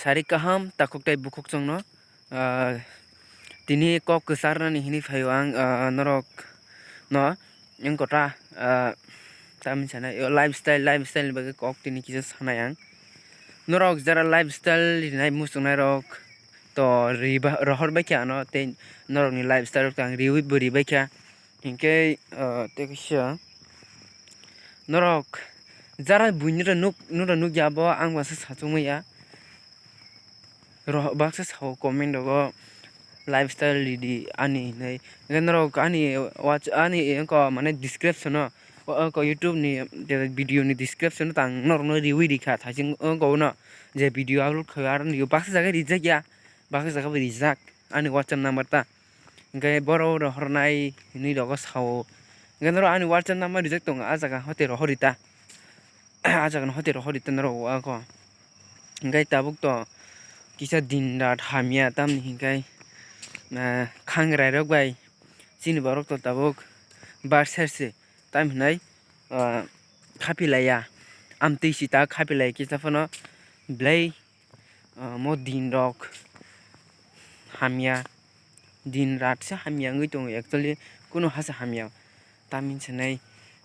sari kaham takuk tai bukuk chong no tini kok kesar na ni hini phayo ang norok no yung kota tam sana lifestyle bagai kok tini kisa sana yang norok jara lifestyle nai musung nai rok to riba rohor baikya no te norok ni lifestyle tang riwi buri baikya hingke te kisa norok jara bunyira nuk jabo ang wasa satumaya roh baksa sao comment dogo lifestyle di ani nei norok ani watch ani ko mane description no ko YouTube ni video ni description tang norok no riwi dikha thajing ko no je video upload khar ni baksa jaga rijak ya baksa jaga rijak ani WhatsApp number ta ngai boro ro hornai ni dogo sao ngai norok ani WhatsApp number rijak tong a jaga hote ro horita a jaga no hote ro horita norok ko ngai tabuk to kisa din rat hamia tam ni hingai khangrai rok bai chini borok to tabuk bar serse tam hinai khapilaya amti sita khapilaya kisa phono blai mo din rok hamia din rat se hamia ngai tong actually kuno hasa hamia tamin senai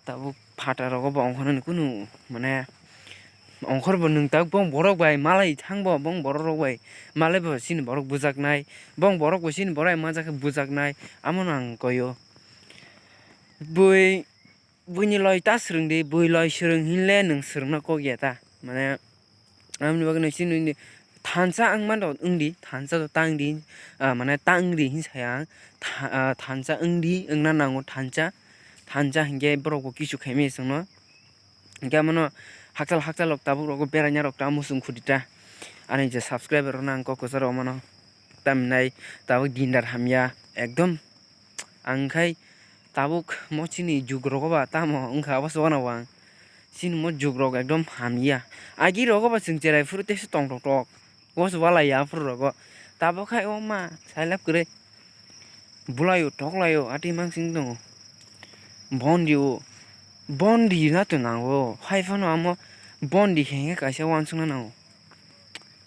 tabuk phata rok bo ongkhono kuno mane ongkhor bo nung tak bong borok bai malai thangbo bong borok rok bai malai bo sin borok bujak nai bong borok bo sin borai majak bujak nai amon ang koyo buini loi ta srung de bui loi srung hinle nung srung na ko ta mane amni bagno sin ni thansa ang man do ungdi thansa do tangdi mane tangdi hin sayang thansa ungdi ungna nango thansa hinge borok bo kisu khaime sungno hinga mono hakal lok tabuk rok beranya rok ta musung khudita ani je subscriber nang ko kozaro mano tamnai tabuk dindar hamya ekdom angkai tabuk mochini jugrok ba tamo ungkha ba sona wang sin mo jugrok ekdom hamya agi rok ba singcherai furute se tong tok was wala ya fur rok tabuk khai oma sailap kure bulayo toklayo ati mang sing dong bondi na to nango haifano amo bondi henge kaisa wansung na nango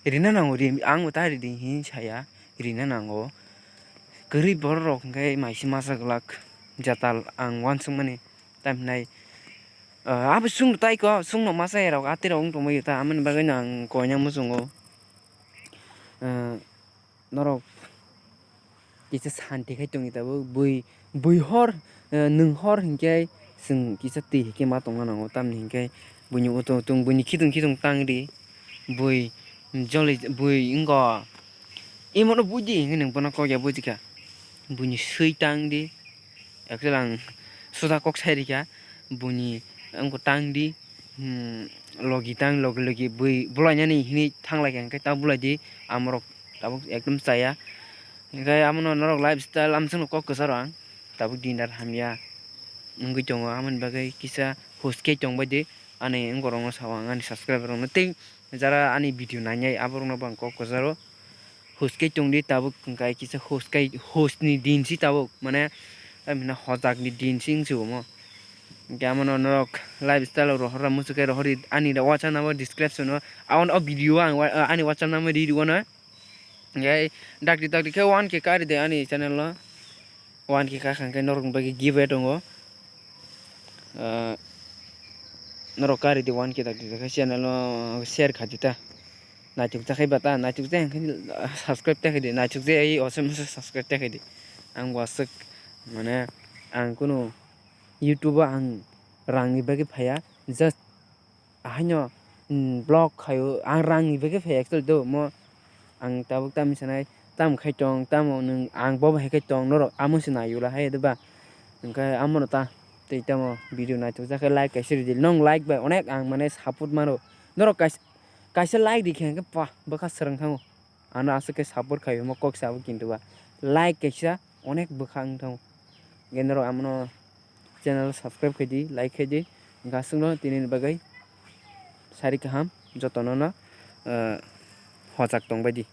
irina nango ri ang utari di hin saya irina nango geri borok ngai maisi masa glak jatal ang wansung mani tam nai ab sung tai ko sung no masa era atira ong to mai ta aman bagai nang ko nya musungo norok kisa santi khai tongi tabu bui hor nung hor hingkai sing kisa ti ke ma tonga nango tam hingkai buni uto tung buni khidung tangri bui joli bui ingo imono buji ngin bono ko ya buji ka buni sui tangdi eklang suda kok sairi ka buni angko tangdi logi bui bulanya ni hini thangla ke ta buladi amrok tabuk ekdom saya ngai amono norok lifestyle amsung ko kusarang tabuk dinar hamya ngui tongo amon bagai kisa hoske tong bade ani ngorong sawang ani subscriber no ting jara ani video nanyai aborong no bang ko kozaro hoske tong di tabuk kai kisa host ni din si tabuk mane amina hojak ni din sing su mo gamon norok lifestyle ro hora musuke ro hori ani da WhatsApp number description no awon video ani WhatsApp number di wona ngai dakti ke 1k kari de ani channel no 1k ka khang kai norok bagi give tongo norok kari di 1k dakti ka channel no share khadita najuk ta khai bata najuk ta subscribe ta khai de najuk je ai awesome subscribe ta khai de ang wasuk mane ang kuno YouTube ang rangi bagi phaya just hanyo blog khayo ang rangi bagi phaya actually do mo ang tabuk tam sanai tam khai tong tam nung ang bo hai khai tong norok amusina yula hai deba engkai amono ta tei tamo video najuk ta khai like kaisir di nong like ba onek ang mane support maro norok kaisa like di kheng pa baka serang thango ana asake support khayo mo kok sabu kintu ba like kaisa onek bukhang thang genero amono channel subscribe khai di like khai di gasung no tinin bagai sari kaham jotono na hojak tong baidi